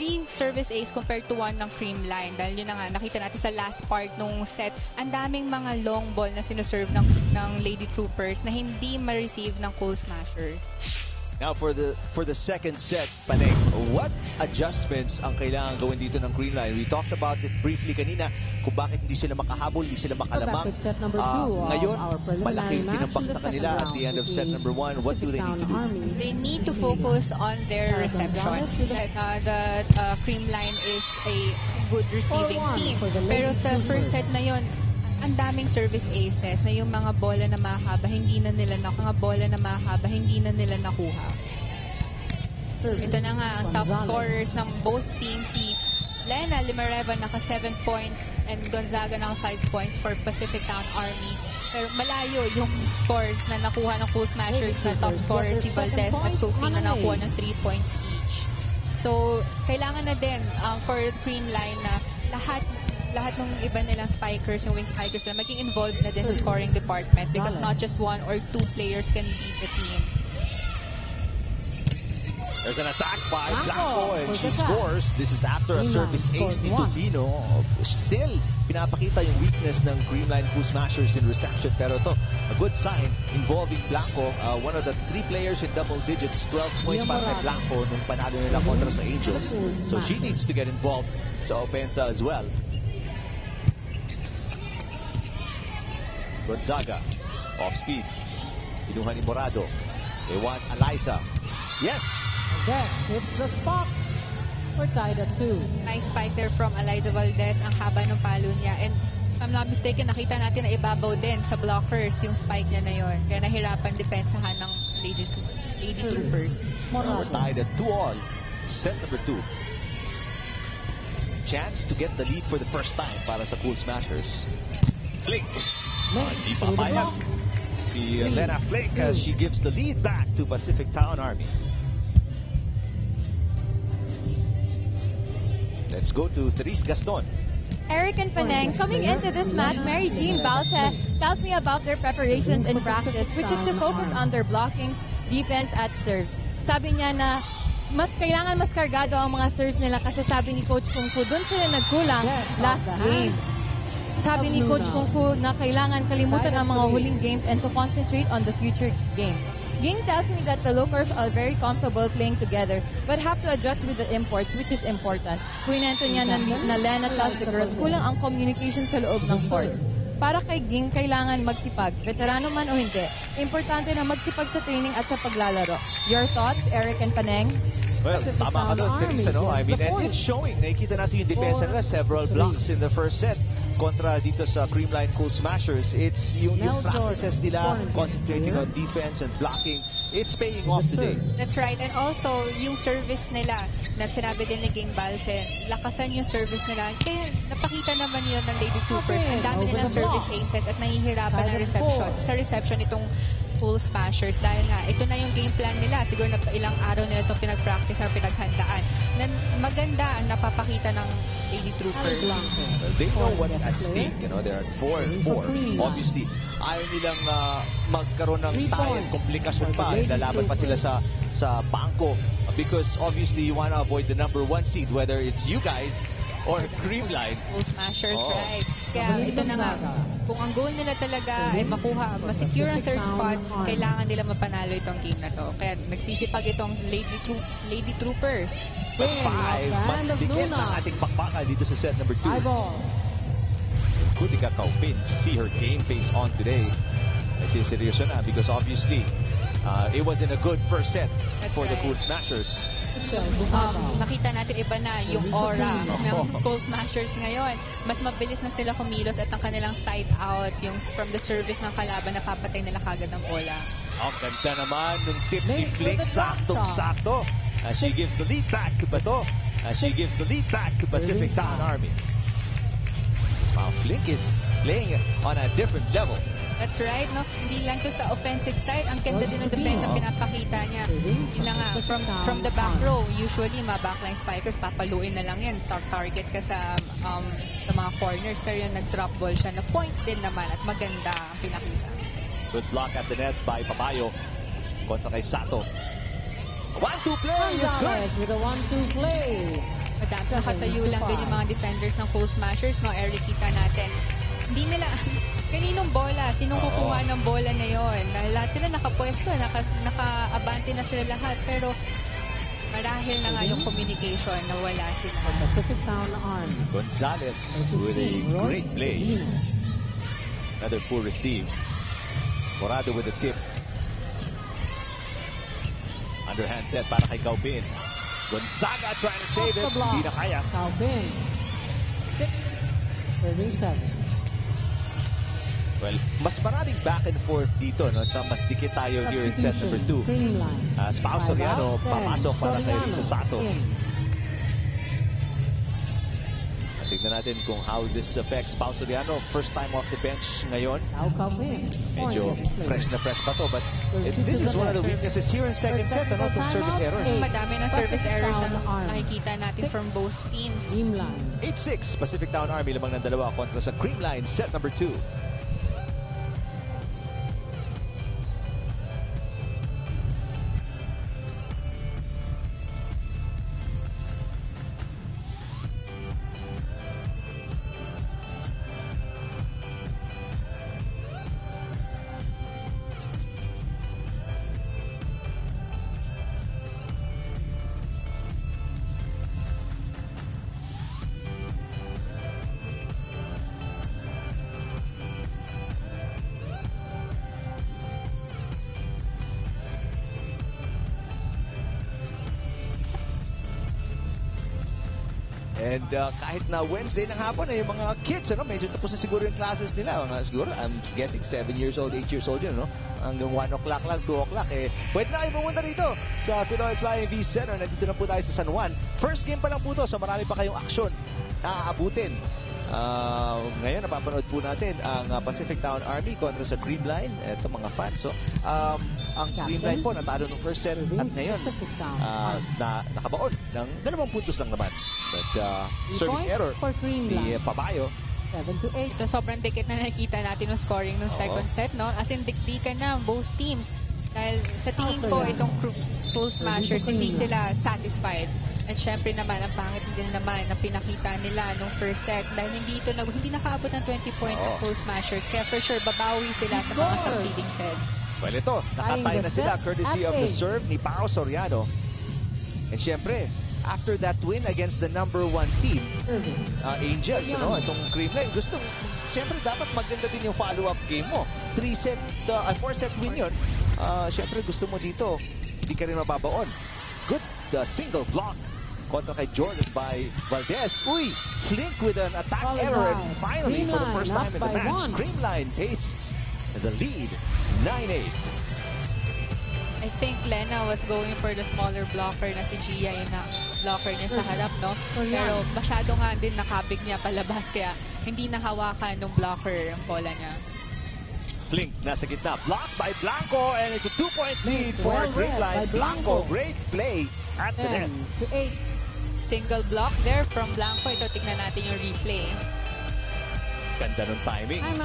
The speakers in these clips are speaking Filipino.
3 service ace compared to 1 ng CREAMLINE. Dahil yun na nga, nakita natin sa last part nung set, ang daming mga long ball na sinuserve ng Lady Troopers na hindi ma-receive ng Cool Smashers. Now for the second set, Paneng, what adjustments ang kailangan gawin dito ng CREAMLINE? We talked about it briefly kanina kung bakit hindi sila makahabol, hindi sila makalamang. Ngayon, malaki yung tinambak sa kanila at the end of set number 1. What do they need to do? They need to focus on their reception. The CREAMLINE is a good receiving team. Pero sa first set na yon, ang daming service aces na yung mga bola na mahaba hindi na nila nakuha. Ito na nga ang top scorers ng both teams, si Lena Limareva naka 7 points and Gonzaga naka 5 points for Pacific Town Army. Pero malayo yung scores na nakuha ng Cool Smashers na top scorers si Valdez at Cookie na nakuha ng 3 points each. So kailangan na din for CREAMLINE na lahat ng iba nilang spikers, yung wing spikers na maging involved na din sa scoring department because not just 1 or 2 players can lead the team. There's an attack by Blanco and she scores. This is after a service ace ni Turbino. Still, pinapakita yung weakness ng CREAMLINE Cool Smashers in reception. Pero ito, a good sign involving Blanco. One of the 3 players in double digits, 12 points para kay Blanco nung panalo nila kontra sa Angels. So she needs to get involved sa Opensa as well. Gonzaga, off speed. Kinuha ni Morado. They want Eliza. Yes! Yes, it's the spot. We're tied at 2. Nice spike there from Eliza Valdez. Ang haba ng palo niya. And if I'm not mistaken, nakita natin na ibabaw din sa blockers yung spike niya na yun. Kaya nahirapan depensahan ng Lady Troopers. We're tied at 2-all. Set number 2. Chance to get the lead for the first time para sa Cool Smashers. Flick. Hindi papayag si Lena Flick as she gives the lead back to Pacific Town Army. Let's go to Therese Gaston. Eric and Paneng, coming into this match, Mary Jean Balsa tells me about their preparations in practice, which is to focus on their blockings, defense at serves. Sabi niya na kailangan mas kargado ang mga serves nila kasi sabi ni Coach Kung Fu, doon sila nagkulang last game. Sabi ni Coach Kung Fu na kailangan kalimutan ang mga huling games and to concentrate on the future games. Ging tells me that the locals are very comfortable playing together but have to adjust with the imports, which is important. Kwento niya na Lena tells the girls kulang ang communication sa loob ng courts. Para kay Ging, kailangan magsipag, veterano man o hindi. Importante na magsipag sa training at sa paglalaro. Your thoughts, Eric and Paneng? Well, tama ka doon, Teresa, no? I mean, and it's showing. Nakikita natin yung depensa nila. Several blocks in the first set kontra dito sa CREAMLINE Cool Smashers. It's yung practices nila, concentrating on defense and blocking. It's paying off today. That's right. And also, yung service nila, na sinabi din ni Ging Balse, lakasan yung service nila. Kaya napakita naman yun ng Lady Troopers. Ang dami nilang service aces at nahihirapan ng reception. Sa reception itong Cool Smashers dahil nga ito na yung game plan nila. Siguro na ilang araw nila itong pinag-practice or pinaghandaan. Na maganda ang napapakita ng Lady Troopers. Well, they know what's at stake. You know, they're at 4-4. Obviously, ayaw nilang magkaroon ng tayan, komplikasyon pa. Lalaban pa sila sa bangko because obviously you want to avoid the number 1 seed, whether it's you guys or CREAMLINE. Cool Smashers, right. Kaya ito na nga, kung ang goal nila talaga ay makuha, masecure ang third spot, kailangan nila mapanalo itong game na to. Kaya nagsisipag itong Lady Troopers. But 5, mas dikit ang ating pakpaka dito sa set number 2. Kutika Kaupin, see her game face on today. Nagsiseryoso na because obviously, it wasn't a good first set for the Cool Smashers. Nakita natin iba na yung aura ng Cool Smashers ngayon. Mas mabilis na sila kumilos at ang kanilang side out, yung from the service ng kalaban, napapatay nila kagad ng bola. Ang ganda naman ng tip ni Flick, saktong-sakto. As she gives the lead back to Bato. As she gives the lead back to Pacific Town Army. Flick is playing on a different level. That's right, no? Hindi lang to sa offensive side. Ang ganda din ng defense ang pinapakita niya. Yun na nga, from the back row, usually, mga backline spikers, papaluin na lang yan. Target ka sa mga corners. Pero yung nag-drop ball siya, na point din naman at maganda ang pinakita. Good block at the net by Papayo. Kontra kay Sato. 1-2 play is good. With a 1-2 play. Madami nakatayo lang din yung mga defenders ng full smashers, no? Eric, kita natin. Hindi nila, kaninong bola? Sinong kukuha ng bola na yon? Lahat sila nakapwesto, naka-abante na sila lahat. Pero marahil na nga yung communication na wala sila. Pacific Town Army. Gonzalez with a great play. Another poor receive. Morado with the tip. Underhand set para kay Caubin. Gonzaga trying to save it. Hindi na kaya. Caubin. 6-37. Well, mas maraming back and forth dito, no? So, mas dikit tayo here in set number 2. CREAMLINE. Pao Soriano, papasok para kay Risa Sato. Tignan natin kung how this affects Pao Soriano. First time off the bench ngayon. Medyo fresh na fresh pa to. But this is one of the weaknesses here in second set. Ano itong service errors? Madami ng service errors na nakikita natin from both teams. 8-6, Pacific Town Army. Lamang ng dalawa kontra sa CREAMLINE, set number 2. And kahit na Wednesday ng hapon, yung mga kids, medyo tapos na siguro yung classes nila. Siguro, I'm guessing 7 years old, 8 years old yun, no? Hanggang 1 o'clock lang, 2 o'clock. Pwede na kayo pumunta rito sa Pinoy Flying V Center. Nandito na po tayo sa San Juan. First game pa lang po to, so marami pa kayong aksyon na aabutin. Ngayon, napapanood po natin ang Pacific Town Army kontra sa CREAMLINE. Ito mga fans. So, ang CREAMLINE po natalo ng first set at ngayon nakabaon ng 2 puntos lang naman. But service error ni Pabayo. 7-8. Ito sobrang dikit na nakikita natin ng scoring ng second set, no? As in, dikdikan na both teams. Dahil sa tingin ko, itong full smashers, hindi sila satisfied. At syempre naman, ang pangit din naman na pinakita nila nung first set dahil hindi nakaabot ng 20 points sa full smashers. Kaya for sure, babawi sila sa mga succeeding sets. Well, ito, nakatay na sila courtesy of the serve ni Pao Soriano. And syempre, after that win against the number 1 team, Angels, itong CREAMLINE, siyempre dapat maganda din yung follow-up game mo. 4-set win yun. Siyempre gusto mo dito, hindi ka rin mababaon. Good single block kontra kay Jordan by Valdez. Uy, Flink with an attack error. And finally, for the first time in the match, CREAMLINE tastes the lead, 9-8. I think Lena was going for the smaller blocker na si Gia yung blocker niya sa harap, no? Pero masyado nga din nakabig niya palabas kaya hindi nahawakan ng blocker ang bola niya. Flink nasa gitna. Blocked by Blanco and it's a 2-point lead for CREAMLINE. Blanco, great play at the net. 10-8. Single block there from Blanco. Ito, tignan natin yung replay. Ganda ng timing. And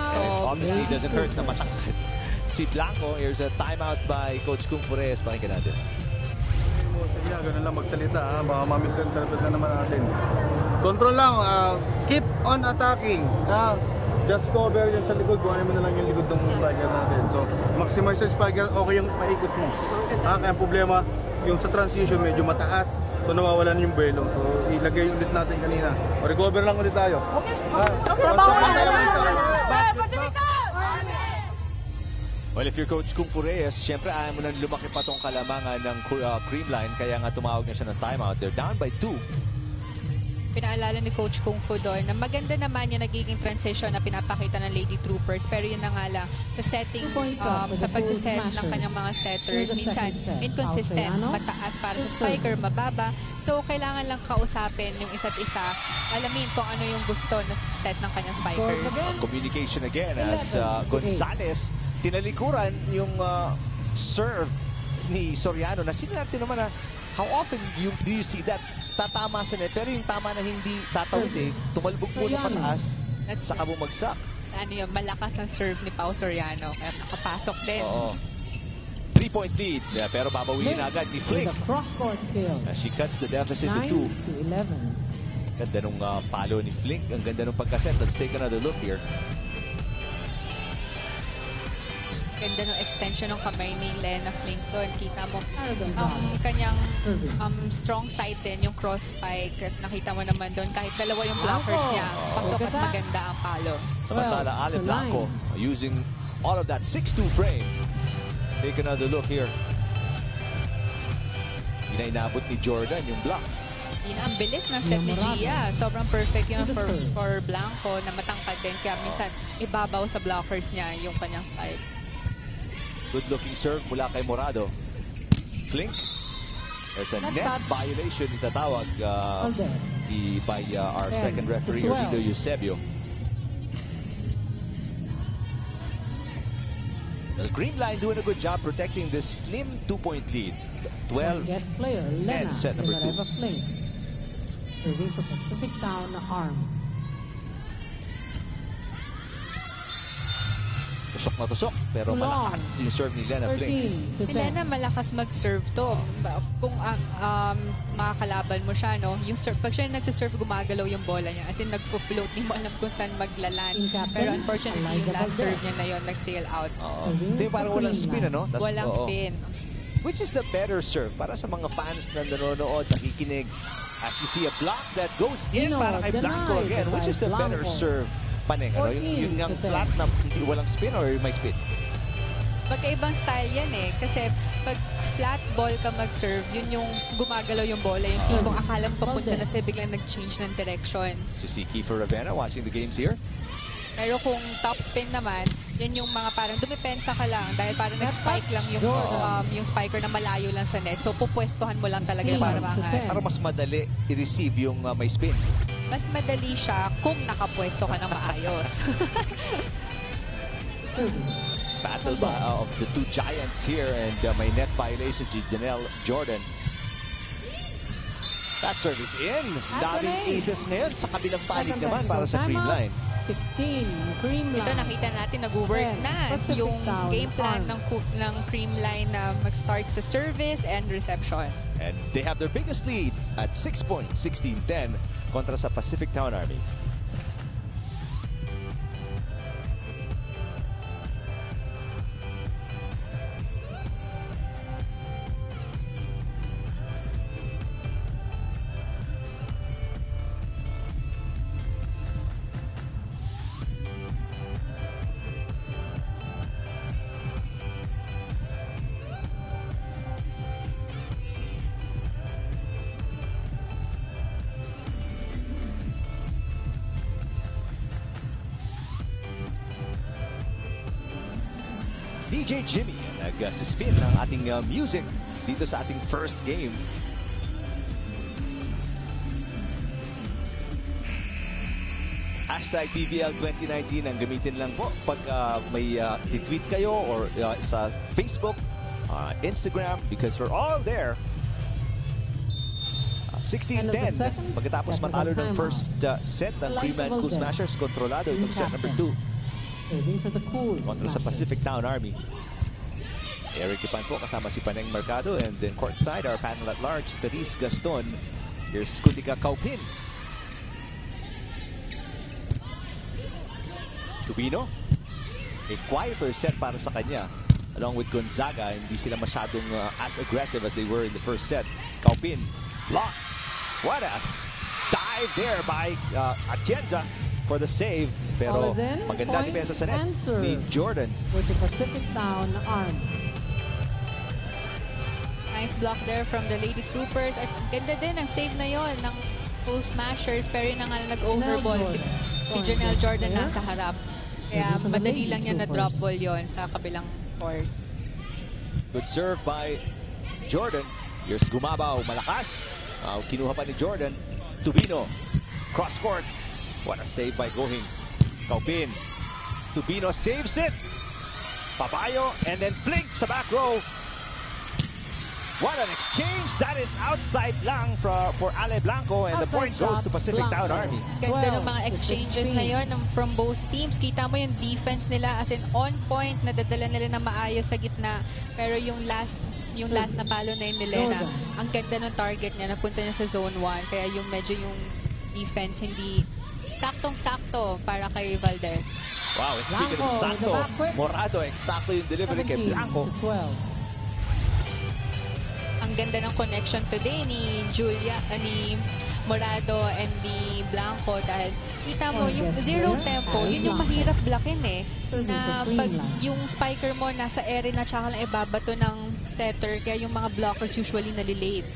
obviously, it doesn't hurt na matangkad si Blanco. Here's a timeout by Coach Kung Fures. Pakinggan natin. Sige, ganun lang magsalita. Baka mamisinterpret na naman natin. Control lang. Keep on attacking. Just cover yan sa likod. Kuhanin mo na lang yung likod ng spiker natin. So, maximize yung spiker. Okay yung paikot mo. Kaya problema, yung sa transition medyo mataas. So, nawawalan yung belo. So, ilagay ulit natin kanina. Recover lang ulit tayo. Well, if you're Coach Kung Fures, syempre ayaw mo nang lumaki pa tong kalamangan ng CREAMLINE. Kaya nga tumawag na siya ng timeout. They're down by 2. Pinaalala ni Coach Kung Fu doon na maganda naman yung nagiging transition na pinapakita ng Lady Troopers, pero yun na nga lang sa setting, sa pagsiset ng kanyang mga setters, minsan inconsistent, mataas para sa spiker, mababa. So kailangan lang kausapin yung isa't isa, alamin kung ano yung gusto na set ng kanyang spikers. Communication again as Gonzalez tinalikuran yung serve ni Soriano na sinilarte naman na how often do you see that? Tatama sa net, pero yung tama na hindi tatawid tumalbog po ng pataas, saka bumagsak. Ano yun, malakas ang serve ni Pao Soriano, kaya nakapasok din. 3 3-point lead. Pero babawiin agad ni With Flink. a cross-court kill. As she cuts the deficit to 2. 9-11. Ganda nung palo ni Flink. Ang ganda nung pagkaset. Let's take another look here. Ganda ng extension ng kamay ni Lena Flink doon. Kita mo Gonzalez. ang kanyang Serving. strong side din, yung cross spike. At nakita mo naman doon, kahit dalawa yung blockers niya, pasok at maganda ang palo. Samantala, Ale Blanco using all of that 6'2 frame. Take another look here. Hindi na inabot ni Jordan yung block. Yun ang bilis ng set ni Gia. Sobrang perfect yun for Blanco na matangkad din. Kaya minsan ibabaw sa blockers niya yung kanyang spike. Good-looking serve mula kay Morado. Flink. There's a net violation itatawag by our second referee, Orlando Eusebio. The CREAMLINE doing a good job protecting this slim 2-point lead. 12 Guest player, Lena, set number 2. Flink. Serving for Pacific Town arm. Tusok na tusok, pero malakas yung serve ni Lena Flink. Si Lena malakas mag-serve to. Kung makakalaban mo siya, no? Yung serve, pag siya nagsiserve, gumagalaw yung bola niya. As in, nagfo-float. Hindi mo alam kung saan maglalan. Pero unfortunately, yung last serve niya na yun, nag-sail out. Ito yung parang walang spin, ano? Walang spin. Which is the better serve? Para sa mga fans na nanonood, nakikinig. As you see a block that goes in para kay Blanco again. Which is the better serve? Paneng, ano? Yung flat na hindi walang spin or may spin? Magkaibang style yan eh. Kasi pag flat ball ka mag-serve, yun yung gumagalaw yung bola. Yung tipong akala mo papunta na siya, biglang nag-change ng direction. So si Kiefer Ravenna watching the games here. Pero kung top spin naman, yan yung mga parang dumipensa ka lang dahil parang nag-spike lang yung spiker na malayo lang sa net. So pupwestuhan mo lang talaga yung para para mas madali i-receive yung may spin. Mas madali siya kung nakapwesto ka ng maayos. Battle of the two giants here and may net violation si Janelle Jordan. That service in. Daming aces na yun. Sa kabilang panig naman para sa CREAMLINE. 16, CREAMLINE. Ito nakita natin nag-work na yung game plan ng CREAMLINE na mag-start sa service and reception. And they have their biggest lead at 6 points, 16-10 kontra sa Pacific Town Army. DJ Jimmy nag-spin ng ating music dito sa ating first game. Hashtag PBL 2019 ang gamitin lang po pag may tweet kayo or sa Facebook, Instagram, because we're all there. 16-10 pagkatapos matalo ng first set ng CREAMLINE Cool Smashers. Kontrolado itong set number 2 kontra sa Pacific Town Army. Eric Ipan po kasama si Paneng Mercado, and then courtside our panel at large, Therese Gaston. Here's Kutika Kaupin. Tubino, a quieter set para sa kanya along with Gonzaga. Hindi sila masyadong as aggressive as they were in the first set. Kaupin blocked. What a dive there by Atienza for the save, pero maganda depensa sa net ni Jordan. With the Pacific Town arm. Nice block there from the Lady Troopers. At ganda din ang save na yon ng Cool Smashers, pero yun na nga nag-overball si Janelle Jordan nasa harap. Kaya madali lang yan na drop ball yon sa kabilang court. Good serve by Jordan. Here's Gumabaw, malakas. Kinuha pa ni Jordan. Tubino, cross court. What a save by Gohing. Kaupin. Tubino saves it. Papayo and then Flink sa back row. What an exchange! That is outside lang for Ale Blanco, and the point goes to Pacific Town Army. Ganda ng mga exchanges na yun from both teams. Kita mo yung defense nila as in on point, nadadala nila na maayos sa gitna. Pero yung last na palo na yun ni Lena, ang ganda ng target niya, napunta niya sa zone 1. Kaya yung medyo yung defense hindi saktong-sakto para kay Valdez. Wow, and speaking of sakto, Morado, eksakto yung delivery kay Blanco. Ang ganda ng connection today ni Morado and ni Blanco dahil kita mo yung zero tempo, yun yung mahirap blockin eh. Na pag yung spiker mo nasa area na tsaka lang ibabato ng setter, kaya yung mga blockers usually nalilate.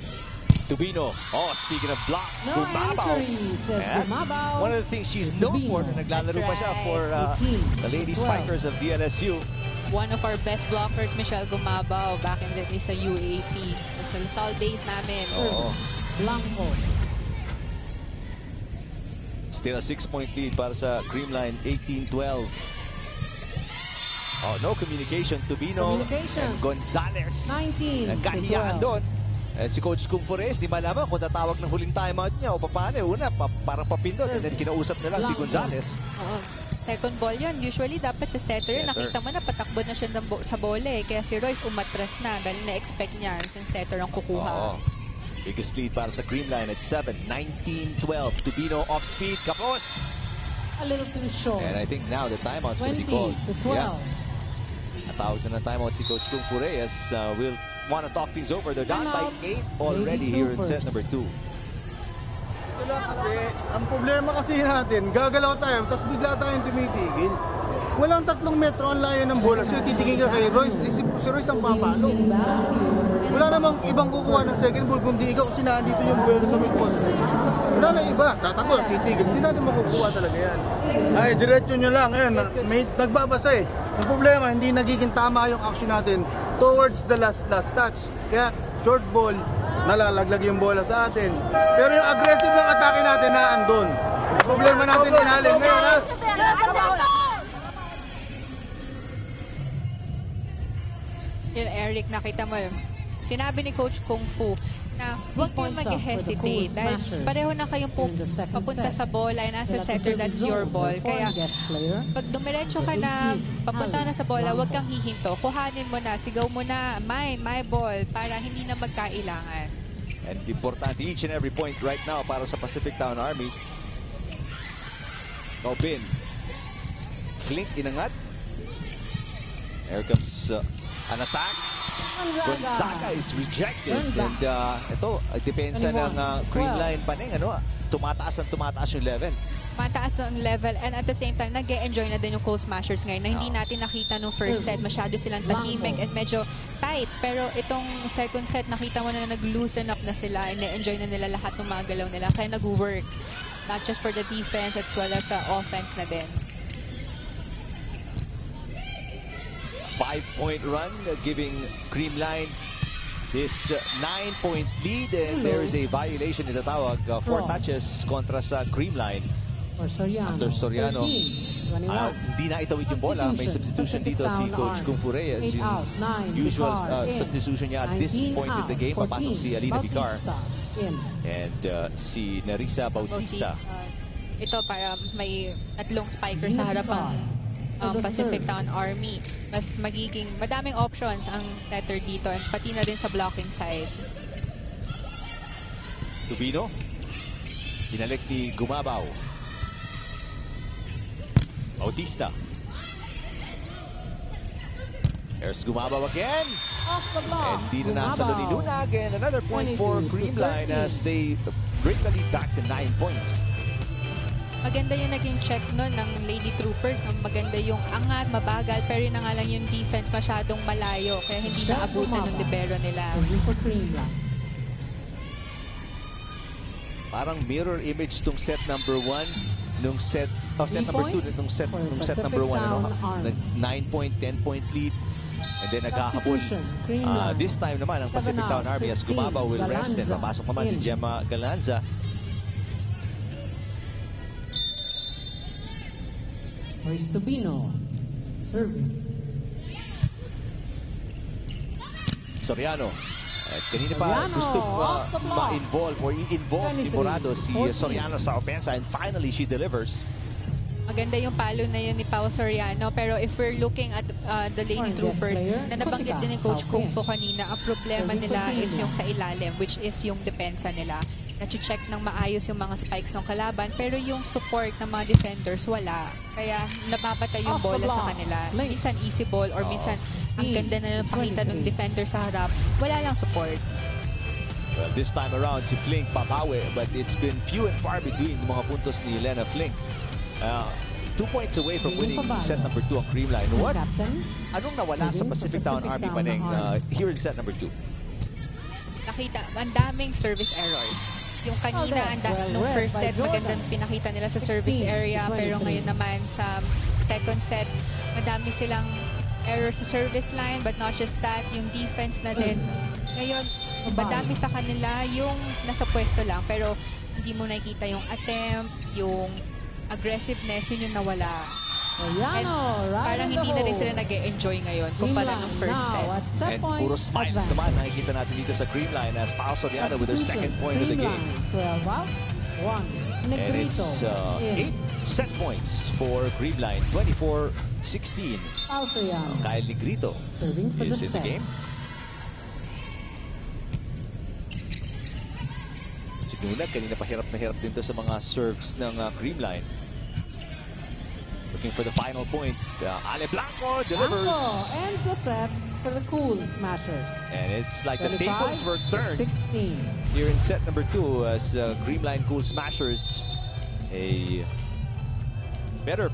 Tubino. Oh, speaking of blocks, Gumabaw. Yes, one of the things she's known for na naglalaro pa siya for the Lady Spikers of DLSU. One of our best blockers, Michelle Gumabaw, back in the day sa UAP. Sa install days namin. Blanco. Still a 6-point lead para sa Creamline, 18-12. Oh, no communication. Tubino and Gonzalez. 19 Nagkahiyaan doon. Si Coach Kung Forest, di malaman kung tatawag ng huling timeout niya o paano. Una, parang papindot. And then kinausap na lang si Gonzalez. Second ball yun. Usually, dapat sa setter. Nakita mo na patakbo na siya sa bola eh. Kaya si Royce umatras na dahil na-expect niya yung setter ang kukuha. Biggest lead para sa Creamline at 7. 19-12. Tubino off speed. Kapos! A little too short. And I think now the timeout's going to be called. 20-12. Yeah. Natawag na ng timeout si Coach Kung Forest. We'll want to talk things over. They're down by 8 already here in set number 2. Wala kasi, ang problema kasi natin, gagalaw tayo, tapos bigla tayong tumitigil. Walang 3 metro ang layo ng bola. So titingin ka kay Royce, si Royce ang papalo. Wala namang ibang kukuha ng second ball kundi ikaw kasi nandito yung buwelo sa may post. Wala na iba, tatakbo, titigil. Hindi natin makukuha talaga yan. Ay, diretso nyo lang. Ayun, may nagbabasa eh. Ang problema, hindi nagiging tama yung action natin towards the last touch. Kaya short ball, nalalaglag yung bola sa atin. Pero yung aggressive ng atake natin na andun. Problema natin inalim ngayon ha. Yun, Eric, nakita mo yun. Sinabi ni Coach Kung Fu na huwag kayong mag-hesitate dahil pareho na kayong papunta sa bola ay nasa setter, that's your ball. Kaya pag dumiretso ka na papunta na sa bola, huwag kang hihinto. Kuhanin mo na, sigaw mo na, my ball, para hindi na magkailangan. And importante each and every point right now para sa Pacific Town Army. Kaupin. Flink inangat. Here comes an attack. Gonzaga is rejected. And ito, depensa ng Creamline Paneng. Tumataas yung level. Mataas ng level, and at the same time, nag-e-enjoy na din yung Cold Smashers ngayon na hindi natin nakita nung first set. Masyado silang tahimik and medyo tight. Pero itong second set, nakita mo na nag-loosen up na sila and na-enjoy na nila lahat ng mga galaw nila. Kaya nag-work. Not just for the defense as well as sa offense na din. 5-point run giving Creamline this 9-point lead, and there is a violation na tatawag. 4 touches kontra sa Creamline. After Soriano, hindi na itawid yung bola. May substitution dito si Coach Kung Fu Reyes. Yung usual substitution niya at this point in the game. Papasok si Alina Vicar and si Nerissa Bautista. Ito para may tatlong spiker sa harapan. Pacific Town Army. Mas madaming options ang setter dito and pati na rin sa blocking side. Tubino. Binalik ni Gumabaw. Bautista. There's Gumabaw again. And di na nasa ni Lunag, and another point for Creamline as they bring the lead back to 9 points. Maganda yung naging check nun ng Lady Troopers. Maganda yung angat, mabagal, pero yun na nga lang yung defense masyadong malayo. Kaya hindi naabutan ng libero nila. Parang mirror image tong set number 1 nung set number 2 nung set number 1 9-point, 10-point lead, and then naghahabol. This time naman ang Pacific Town Army as Gumabaw will rest, and papasok naman si Gemma Galanza. Where's Tubino? Serving. Soriano. At kanina pa gusto ma-involve or i-involve ni Morado si Soriano sa opensa, and finally she delivers. Maganda yung palo na yun ni Pao Soriano, pero if we're looking at the lane troopers, na nabanggit din ni Coach Kung Fu kanina, ang problema nila is yung sa ilalim, which is yung depensa nila. Na-check ng maayos yung mga spikes ng kalaban, pero yung support ng mga defenders wala. Kaya napapatay yung bola sa kanila. Minsan easy ball or minsan ang ganda na napakita ng defender sa harap, wala lang support. Well, this time around si Flink papawi, but it's been few and far between yung mga puntos ni Lena Flink. 2 points away from winning set number 2 ang Creamline. Anong nawala sa Pacific Town Army, Maneng, here in set number 2? Nakita, ang daming service errors. Yung kanina, nung first set, magandang pinakita nila sa service area, pero ngayon naman sa second set, madami silang error sa service line, but not just that, yung defense na din. Ngayon, madami sa kanila yung nasa pwesto lang, pero hindi mo nakikita yung attempt, yung aggressiveness, yun yung nawala. And parang hindi na rin sila nag-e-enjoy ngayon kumpara ng first set. And puro smiles naman nakikita natin dito sa Creamline as Pao Soriano with her second point of the game. 12-1. And it's 8 set points for Creamline, 24-16. Kyle Negrito is in the game. Siguro kanina pa hirap na hirap din to sa mga serves ng Creamline. Looking for the final point. Ale Blanco delivers. Ends the set for the Cool Smashers. And it's like the tables were turned 16. here in set number 2 as Creamline Cool Smashers a better